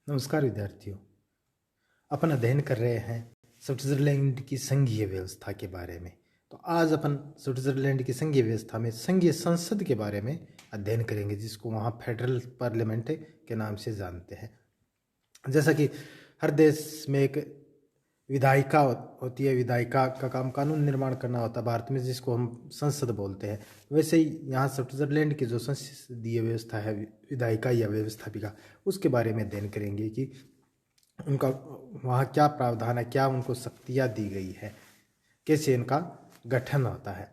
नमस्कार विद्यार्थियों। अपन अध्ययन कर रहे हैं स्विट्जरलैंड की संघीय व्यवस्था के बारे में। तो आज अपन स्विट्जरलैंड की संघीय व्यवस्था में संघीय संसद के बारे में अध्ययन करेंगे, जिसको वहाँ फेडरल पार्लियामेंट के नाम से जानते हैं। जैसा कि हर देश में एक विधायिका होती है, विधायिका का काम कानून निर्माण करना होता है भारत में, जिसको हम संसद बोलते हैं। वैसे ही यहाँ स्विट्जरलैंड की जो संसदीय व्यवस्था है, विधायिका या व्यवस्थापिका, उसके बारे में अध्ययन करेंगे कि उनका वहाँ क्या प्रावधान है, क्या उनको शक्तियाँ दी गई है, कैसे इनका गठन होता है।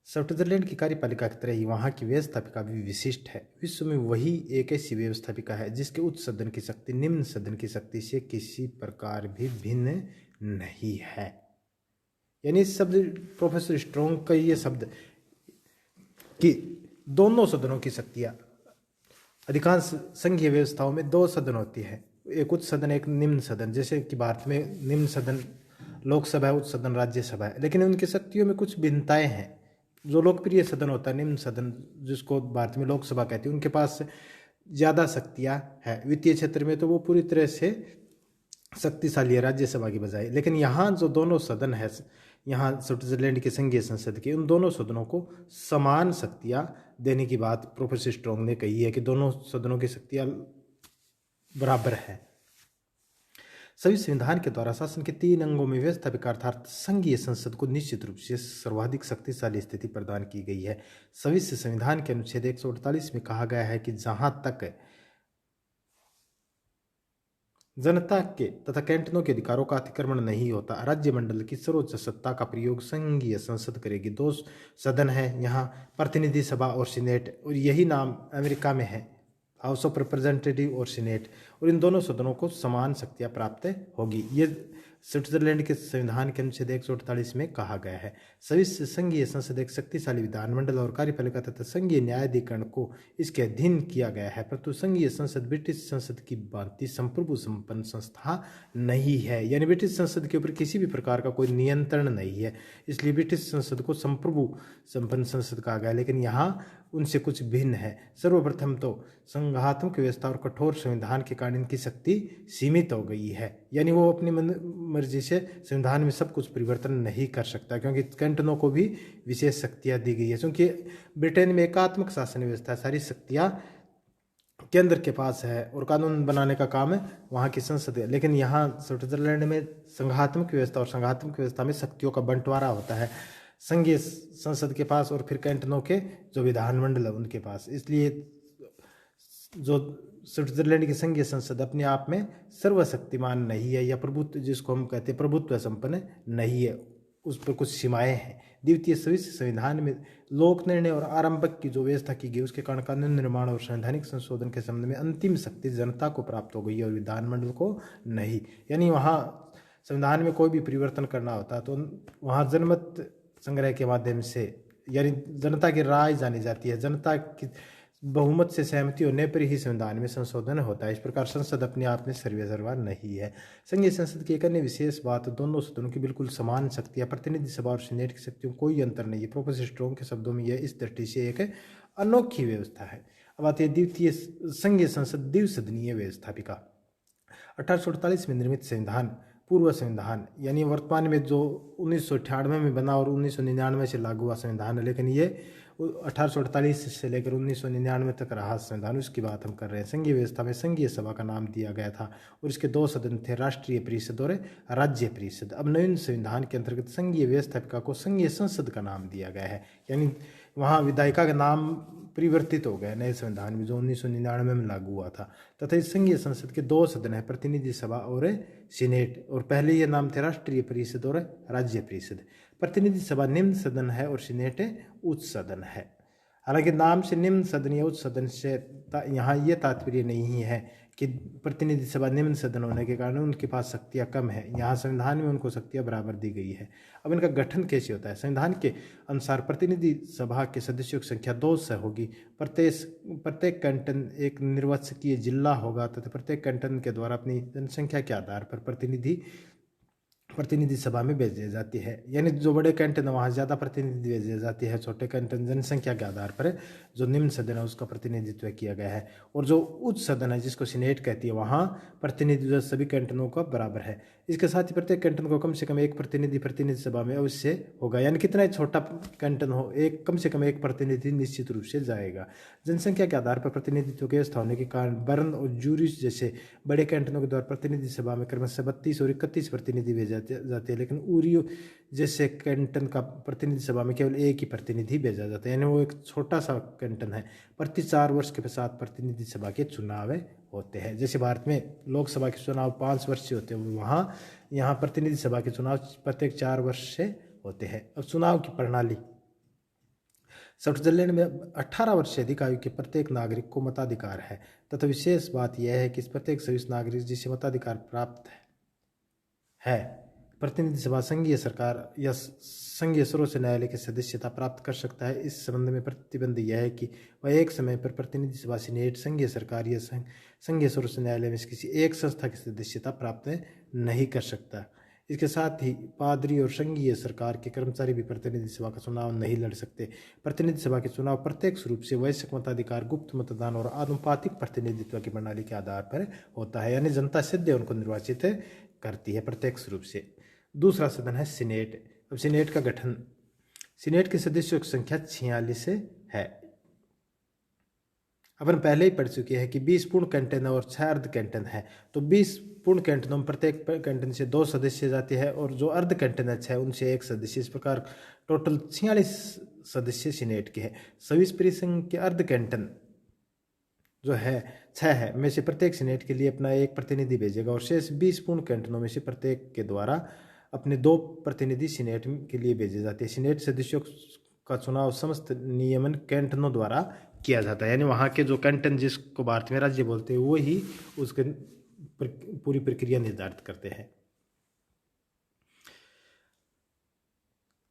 स्विट्जरलैंड की कार्यपालिका की तरह ही वहाँ की व्यवस्थापिका भी विशिष्ट है। विश्व में वही एक ऐसी व्यवस्थापिका है जिसके उच्च सदन की शक्ति निम्न सदन की शक्ति से किसी प्रकार भी भिन्न नहीं है। यानी इस शब्द प्रोफेसर स्ट्रोंग का ये शब्द कि दोनों सदनों की शक्तियाँ, अधिकांश संघीय व्यवस्थाओं में दो सदन होती है, एक उच्च सदन एक निम्न सदन। जैसे कि भारत में निम्न सदन लोकसभा है, उच्च सदन राज्यसभा है, लेकिन उनकी शक्तियों में कुछ भिन्नताएं हैं। जो लोकप्रिय सदन होता है निम्न सदन, जिसको भारत में लोकसभा कहती है, उनके पास ज़्यादा शक्तियाँ हैं। वित्तीय क्षेत्र में तो वो पूरी तरह से शक्तिशाली है राज्यसभा की बजाय। लेकिन यहाँ जो दोनों सदन है, यहाँ स्विट्जरलैंड के संघीय संसद के, उन दोनों सदनों को समान शक्तियाँ देने की बात प्रोफेसर स्ट्रोंग ने कही है कि दोनों सदनों की शक्तियाँ बराबर है। सभी संविधान के द्वारा शासन के 3 अंगों में व्यवस्थापिका अर्थात संघीय संसद को निश्चित रूप से सर्वाधिक शक्तिशाली स्थिति प्रदान की गई है। सभी संविधान के अनुच्छेद 148 में कहा गया है कि जहां तक जनता के तथा कैंटनों के अधिकारों का अतिक्रमण नहीं होता, राज्य मंडल की सर्वोच्च सत्ता का प्रयोग संघीय संसद करेगी। 2 सदन है यहाँ, प्रतिनिधि सभा और सीनेट, और यही नाम अमेरिका में है, हाउस ऑफ रिप्रेजेंटेटिव और सीनेट। और इन दोनों सदनों को समान शक्तियाँ प्राप्त होगी। ये स्विट्जरलैंड के संविधान के अनुच्छेद 148 में कहा गया है। सभी संघीय संसद एक शक्तिशाली विधानमंडल और कार्यपालिका तथा संघीय न्यायाधिकरण को इसके अधीन किया गया है। परंतु संघीय संसद ब्रिटिश संसद की भांति संप्रभु संपन्न संस्था नहीं है, यानी ब्रिटिश संसद के ऊपर किसी भी प्रकार का कोई नियंत्रण नहीं है, इसलिए ब्रिटिश संसद को संप्रभु संपन्न संसद कहा गया। लेकिन यहाँ उनसे कुछ भिन्न है। सर्वप्रथम तो संघात्मक व्यवस्था और कठोर संविधान के कारण इनकी शक्ति सीमित हो गई है, यानी वो अपनी मर्जी से संविधान में सब कुछ परिवर्तन नहीं कर सकता, क्योंकि कैंटनों को भी विशेष शक्तियाँ दी गई है। क्योंकि ब्रिटेन में एकात्मक शासन व्यवस्था, सारी शक्तियाँ केंद्र के पास है और कानून बनाने का काम है वहाँ की संसद है। लेकिन यहाँ स्विट्जरलैंड में संघात्मक व्यवस्था और संघात्मक व्यवस्था में शक्तियों का बंटवारा होता है, संघीय संसद के पास और फिर कैंटनों के जो विधानमंडल है उनके पास। इसलिए जो स्विट्जरलैंड की संघीय संसद अपने आप में सर्वशक्तिमान नहीं है, या प्रभुत्व, जिसको हम कहते हैं प्रभुत्व संपन्न नहीं है, उस पर कुछ सीमाएं हैं। द्वितीय संविधान में लोक निर्णय और आरंभक की जो व्यवस्था की गई, उसके कारण कानून निर्माण और संवैधानिक संशोधन के संबंध में अंतिम शक्ति जनता को प्राप्त हो गई है और विधानमंडल को नहीं। यानी वहाँ संविधान में कोई भी परिवर्तन करना होता तो वहाँ जनमत संग्रह के माध्यम से, यानी जनता की राय जानी जाती है, जनता की बहुमत से सहमति होने पर ही संविधान में संशोधन होता है। इस प्रकार संसद अपने आप में सर्वसर्वा नहीं है। संघीय संसद की एक अन्य विशेष बात, दोनों सदनों की बिल्कुल समान शक्तियाँ, प्रतिनिधि सभा और सीनेट की शक्तियों कोई अंतर नहीं है। प्रोफेसर स्ट्रोंग के शब्दों में यह इस दृष्टि से एक अनोखी व्यवस्था है। अब आती है द्वितीय संघीय संसद द्विसदनीय व्यवस्थापिका। 1848 में निर्मित संविधान पूर्व संविधान, यानी वर्तमान में जो 1998 में बना और 1999 से लागू हुआ संविधान है, लेकिन ये 1848 से लेकर 1999 तक रहा संविधान, उसकी बात हम कर रहे हैं। संघीय व्यवस्था में संघीय सभा का नाम दिया गया था और इसके 2 सदन थे, राष्ट्रीय परिषद और राज्य परिषद। अब नवीन संविधान के अंतर्गत संघीय व्यवस्थापिका को संघीय संसद का नाम दिया गया है, यानी वहाँ विधायिका का नाम परिवर्तित हो गया नए संविधान में जो 1999 में लागू हुआ था। तथा इस संघीय संसद के 2 सदन है, प्रतिनिधि सभा और सीनेट, और पहले ये नाम थे राष्ट्रीय परिषद और राज्य परिषद। प्रतिनिधि सभा निम्न सदन है और सीनेट उच्च सदन है। हालांकि नाम से निम्न सदन या उच्च सदन से यहाँ ये तात्पर्य नहीं है कि प्रतिनिधि सभा निम्न सदन होने के कारण उनके पास शक्तियाँ कम है। यहाँ संविधान में उनको शक्तियाँ बराबर दी गई है। अब इनका गठन कैसे होता है? संविधान के अनुसार प्रतिनिधि सभा के सदस्यों की संख्या 2 से होगी। प्रत्येक कैंटन एक निर्वाचकीय जिला होगा तथा प्रत्येक कैंटन के द्वारा अपनी जनसंख्या के आधार पर प्रतिनिधि प्रतिनिधि सभा में भेजी जाती है। यानी जो बड़े कैंटन है वहाँ ज़्यादा प्रतिनिधि भेजे जाती है, छोटे कैंटन जनसंख्या के आधार पर जो निम्न सदन है उसका प्रतिनिधित्व किया गया है। और जो उच्च सदन है जिसको सीनेट कहती है वहाँ प्रतिनिधित्व सभी कैंटनों का बराबर है। इसके साथ ही प्रत्येक कैंटन को कम से कम एक प्रतिनिधि सभा में अवश्य होगा, यानी कितना ही छोटा कैंटन हो एक कम से कम एक प्रतिनिधि निश्चित रूप से जाएगा। जनसंख्या के आधार पर प्रतिनिधित्व की व्यवस्था होने के कारण बर्न और जूरिच जैसे बड़े कैंटनों के द्वारा प्रतिनिधि सभा में क्रमशः 32 और 31 प्रतिनिधि भेजे जाते हैं, लेकिन उरियो जैसे कैंटन का प्रतिनिधि सभा में केवल एक ही प्रतिनिधि भेजा जाता है, यानी वो एक छोटा सा कैंटन है। प्रति 4 वर्ष के पश्चात प्रतिनिधि सभा के चुनाव होते हैं। जैसे भारत में लोकसभा के चुनाव 5 वर्ष से होते हैं, वहाँ यहाँ प्रतिनिधि सभा के चुनाव प्रत्येक 4 वर्ष से होते हैं। अब चुनाव की प्रणाली, स्विट्जरलैंड में 18 वर्ष से अधिक आयु के प्रत्येक नागरिक को मताधिकार है, तथा विशेष बात यह है कि इस प्रत्येक स्विस नागरिक जिसे मताधिकार प्राप्त है प्रतिनिधि सभा संघीय सरकार या संघीय सर्वोच्च न्यायालय की सदस्यता प्राप्त कर सकता है। इस संबंध में प्रतिबंध यह है कि वह एक समय पर प्रतिनिधि सभा सीनेट संघीय सरकार या संघीय सर्वोच्च न्यायालय में किसी एक संस्था की सदस्यता प्राप्त नहीं कर सकता। इसके साथ ही पादरी और संघीय सरकार के कर्मचारी भी प्रतिनिधि सभा का चुनाव नहीं लड़ सकते। प्रतिनिधि सभा के चुनाव प्रत्यक्ष रूप से वैश्विक मताधिकार, गुप्त मतदान और आनुपातिक प्रतिनिधित्व की प्रणाली के आधार पर होता है, यानी जनता सीधे उनको निर्वाचित करती है प्रत्यक्ष रूप से। दूसरा सदन है सीनेट। अब सीनेट का गठन, सीनेट के सदस्यों की संख्या 46 है। अपन पहले ही पढ़ चुके हैं कि 20 पूर्ण कैंटन और 6 अर्ध कैंटन है। तो 20 पूर्ण कैंटनों में प्रत्येक कैंटन से 2 सदस्य जाते हैं और जो अर्ध कैंटन है 6 उनसे 1 सदस्य। इस प्रकार टोटल 46 सदस्य सीनेट के हैं। स्विस परिसंघ के अर्ध कैंटन जो है 6 है में से प्रत्येक सीनेट के लिए अपना एक प्रतिनिधि भेजेगा और शेष 20 पूर्ण कैंटनों में से प्रत्येक के द्वारा अपने 2 प्रतिनिधि सीनेट के लिए भेजे जाते हैं। सीनेट सदस्यों का चुनाव समस्त नियमन कैंटनों द्वारा किया जाता है, यानी वहाँ के जो कैंटन जिसको भारत में राज्य बोलते हैं वो ही उसके पूरी प्रक्रिया निर्धारित करते हैं।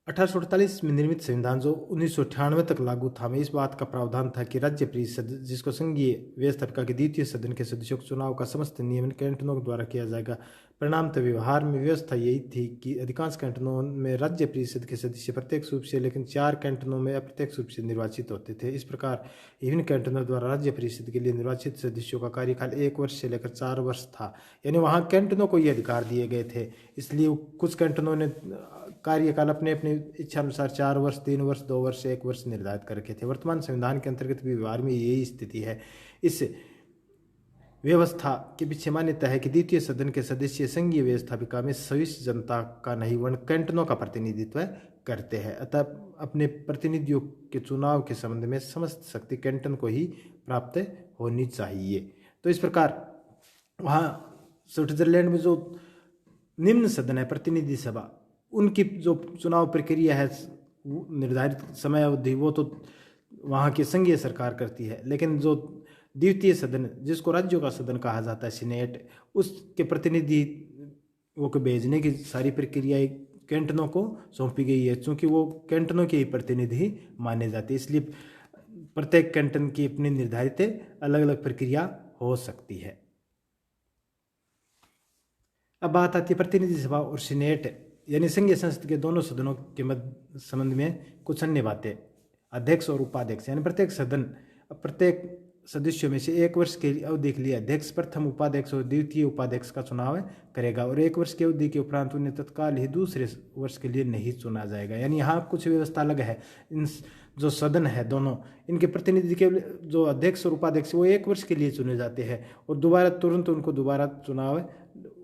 1848 में निर्मित संविधान जो 1998 तक लागू था में इस बात का प्रावधान था कि राज्य परिषद जिसको संघीय व्यवस्थापिका के द्वितीय सदन के सदस्यों के चुनाव का समस्त नियमन कैंटनों के द्वारा किया जाएगा। परिणामतः व्यवहार में व्यवस्था यही थी कि अधिकांश कैंटनों में राज्य परिषद के सदस्य प्रत्यक्ष रूप से, लेकिन 4 कैंटनों में अप्रत्यक्ष रूप से निर्वाचित होते थे। इस प्रकार विभिन्न कैंटनों द्वारा राज्य परिषद के लिए निर्वाचित सदस्यों का कार्यकाल 1 वर्ष से लेकर 4 वर्ष था, यानी वहाँ कैंटनों को ये अधिकार दिए गए थे। इसलिए कुछ कैंटनों ने कार्यकाल अपने अपने इच्छा अनुसार 4 वर्ष, 3 वर्ष, 2 वर्ष, 1 वर्ष निर्धारित कर रखे थे। वर्तमान संविधान के अंतर्गत भी व्यवहार में यही स्थिति है। इस व्यवस्था के पीछे मान्यता है कि द्वितीय सदन के सदस्य संघीय व्यवस्थापिका में स्विस जनता का नहीं वर्ण कैंटनों का प्रतिनिधित्व करते हैं, अतः अपने प्रतिनिधियों के चुनाव के संबंध में समस्त शक्ति कैंटन को ही प्राप्त होनी चाहिए। तो इस प्रकार वहाँ स्विट्जरलैंड में जो निम्न सदन है प्रतिनिधि सभा, उनकी जो चुनाव प्रक्रिया है निर्धारित समय अवधि वो तो वहाँ की संघीय सरकार करती है, लेकिन जो द्वितीय सदन जिसको राज्यों का सदन कहा जाता है सीनेट, उसके प्रतिनिधि वो को भेजने की सारी प्रक्रिया कैंटनों को सौंपी गई है। चूँकि वो कैंटनों के ही प्रतिनिधि माने जाते, इसलिए प्रत्येक कैंटन की अपनी निर्धारित अलग अलग प्रक्रिया हो सकती है। अब बात आती है प्रतिनिधि सभा और सीनेट यानी संघीय संसद के दोनों सदनों के मध्य संबंध में कुछ अन्य बातें। अध्यक्ष और उपाध्यक्ष, यानी प्रत्येक सदन प्रत्येक सदस्यों में से 1 वर्ष की अवधि के लिए अध्यक्ष, प्रथम उपाध्यक्ष और द्वितीय उपाध्यक्ष का चुनाव करेगा और 1 वर्ष की अवधि के उपरांत उन्हें तत्काल ही दूसरे वर्ष के लिए नहीं चुना जाएगा। यानी यहाँ कुछ व्यवस्था अलग है। इन जो सदन है दोनों, इनके प्रतिनिधि के जो अध्यक्ष और उपाध्यक्ष वो 1 वर्ष के लिए चुने जाते हैं और दोबारा तुरंत उनको दोबारा चुनाव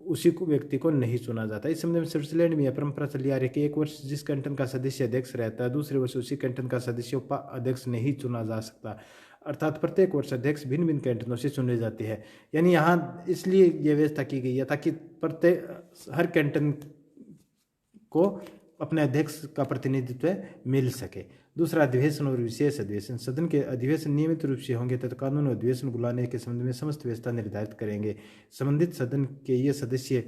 उसी को व्यक्ति को नहीं चुना जाता। इस संबंध में स्विट्जरलैंड में यह परंपरा चली आ रही है कि 1 वर्ष जिस कैंटन का सदस्य अध्यक्ष रहता है दूसरे वर्ष उसी कैंटन का सदस्य उपाध्यक्ष नहीं चुना जा सकता, अर्थात प्रत्येक वर्ष अध्यक्ष भिन्न भिन्न कैंटनों से चुने जाते हैं। यानी यहाँ इसलिए यह व्यवस्था की गई है ताकि प्रत्येक हर कैंटन को अपने अध्यक्ष का प्रतिनिधित्व मिल सके। दूसरा, अधिवेशन और विशेष अधिवेशन। सदन के अधिवेशन नियमित रूप से होंगे तथा कानून अधिवेशन बुलाने के संबंध में समस्त व्यवस्था निर्धारित करेंगे। संबंधित सदन के ये सदस्य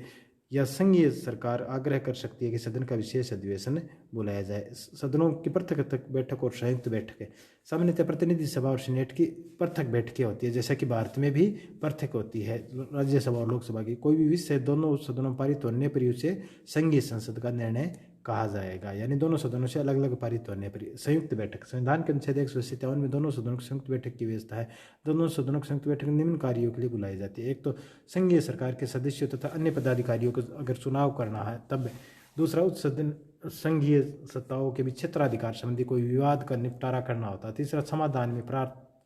या संघीय सरकार आग्रह कर सकती है कि सदन का विशेष अधिवेशन बुलाया जाए। सदनों की पृथक बैठक और संयुक्त बैठकें, सामान्यतः प्रतिनिधि सभा और सीनेट की पृथक बैठकें होती है, जैसा कि भारत में भी पृथक होती है राज्यसभा और लोकसभा की। कोई भी विषय दोनों सदनों पारित होने पर उसे संघीय संसद का निर्णय कहा जाएगा, यानी दोनों सदनों से अलग अलग पारित होने पर। संयुक्त बैठक, संविधान के अनुच्छेद 157 में दोनों सदनों की संयुक्त बैठक की व्यवस्था है। दोनों सदनों की संयुक्त बैठक निम्न कार्यों के लिए बुलाई जाती है। एक तो संघीय सरकार के सदस्यों तथा अन्य पदाधिकारियों को अगर चुनाव करना है तब। दूसरा, उच्च सदन संघीय सत्ताओं के बीच क्षेत्राधिकार संबंधी कोई विवाद का निपटारा करना होता है। तीसरा, समाधान में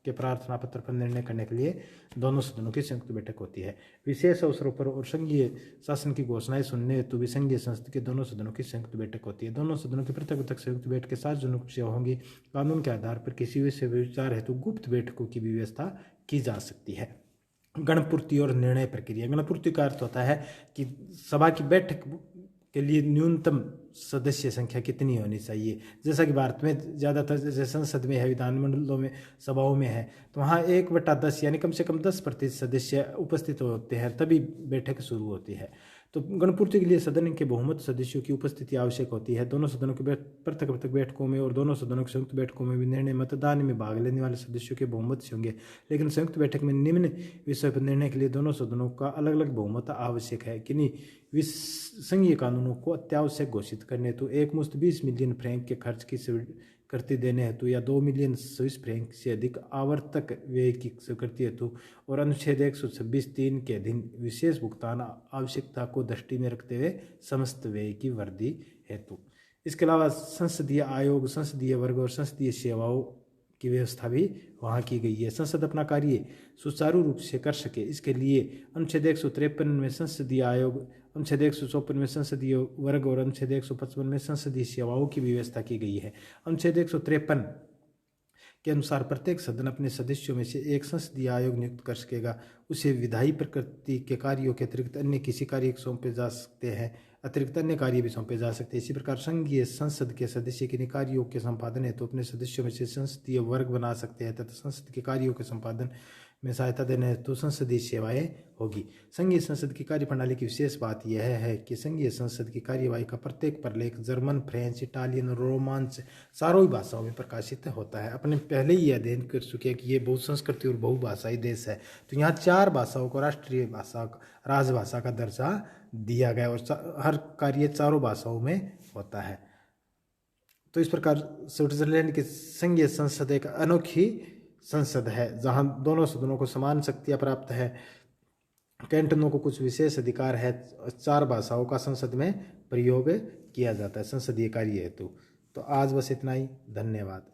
प्रार्थना पत्र पर निर्णय करने के लिए दोनों सदनों की संयुक्त बैठक होती है। विशेष अवसरों पर और संघीय शासन की घोषणाएं सुनने हेतु भी संघीय संसद के दोनों सदनों की संयुक्त बैठक होती है। दोनों सदनों की पृथक पृथक संयुक्त बैठकें सार्वजनिक से होंगी। कानून के आधार पर किसी विषय विचार हेतु गुप्त बैठकों की भी व्यवस्था की जा सकती है। गणपूर्ति और निर्णय प्रक्रिया। गणपूर्ति का अर्थ होता है कि सभा की बैठक के लिए न्यूनतम सदस्य संख्या कितनी होनी चाहिए। जैसा कि भारत में ज़्यादातर जैसे संसद में है, विधानमंडलों में, सभाओं में है, तो वहाँ 1/10 यानी कम से कम 10% सदस्य उपस्थित होते हैं, तभी बैठक शुरू होती है। तो गणपूर्ति के लिए सदन के बहुमत सदस्यों की उपस्थिति आवश्यक होती है। दोनों सदनों की पृथक पृथक बैठकों में और दोनों सदनों की संयुक्त बैठकों में भी निर्णय मतदान में भाग लेने वाले सदस्यों के बहुमत से होंगे। लेकिन संयुक्त बैठक में निम्न विषय पर निर्णय के लिए दोनों सदनों का अलग अलग बहुमत आवश्यक है। किन्हीं संघीय कानूनों को अत्यावश्यक घोषित करने हेतु एकमुश्त 20 मिलियन फ्रैंक के खर्च की स्वीकृति देने हेतु या 2 मिलियन स्विस फ्रैंक से अधिक आवर्तक व्यय की स्वीकृति हेतु और अनुच्छेद 126(3) के अधीन विशेष भुगतान आवश्यकता को दृष्टि में रखते हुए समस्त व्यय की वृद्धि हेतु। इसके अलावा संसदीय आयोग, संसदीय वर्ग और संसदीय सेवाओं की व्यवस्था भी वहाँ की गई है। संसद अपना कार्य सुचारू रूप से कर सके, इसके लिए अनुच्छेद 153 में संसदीय आयोग, अनुच्छेद 154 में संसदीय वर्ग और अनुच्छेद 155 में संसदीय सेवाओं की व्यवस्था की गई है। अनुच्छेद 153 के अनुसार प्रत्येक सदन अपने सदस्यों में से एक संसदीय आयोग नियुक्त कर सकेगा। उसे विधायी प्रकृति के कार्यों के अतिरिक्त अन्य किसी कार्य सौंपे जा सकते हैं, अतिरिक्त अन्य कार्य भी सौंपे जा सकते हैं। इसी प्रकार संघीय संसद के सदस्य किन्हीं कार्यों के संपादन हेतु अपने सदस्यों में से संसदीय वर्ग बना सकते हैं तथा संसद के कार्यों के संपादन में सहायता देने हेतु संसदीय सेवाएं होगी। संघीय संसद की कार्यप्रणाली की विशेष बात यह है कि संघीय संसद की कार्यवाही का प्रत्येक प्रलेख जर्मन, फ्रेंच, इटालियन, रोमांच चारों ही भाषाओं में प्रकाशित होता है। अपने पहले ही अध्ययन कर चुके हैं कि ये बहुसंस्कृति और बहुभाषाई देश है, तो यहाँ 4 भाषाओं को राष्ट्रीय भाषा, राजभाषा का दर्जा दिया गया और हर कार्य चारों भाषाओं में होता है। तो इस प्रकार स्विट्जरलैंड की संघीय संसद एक अनोखी संसद है जहां दोनों सदनों को समान शक्तियां प्राप्त है। कैंटनों को कुछ विशेष अधिकार है। 4 भाषाओं का संसद में प्रयोग किया जाता है संसदीय कार्य हेतु। तो आज बस इतना ही। धन्यवाद।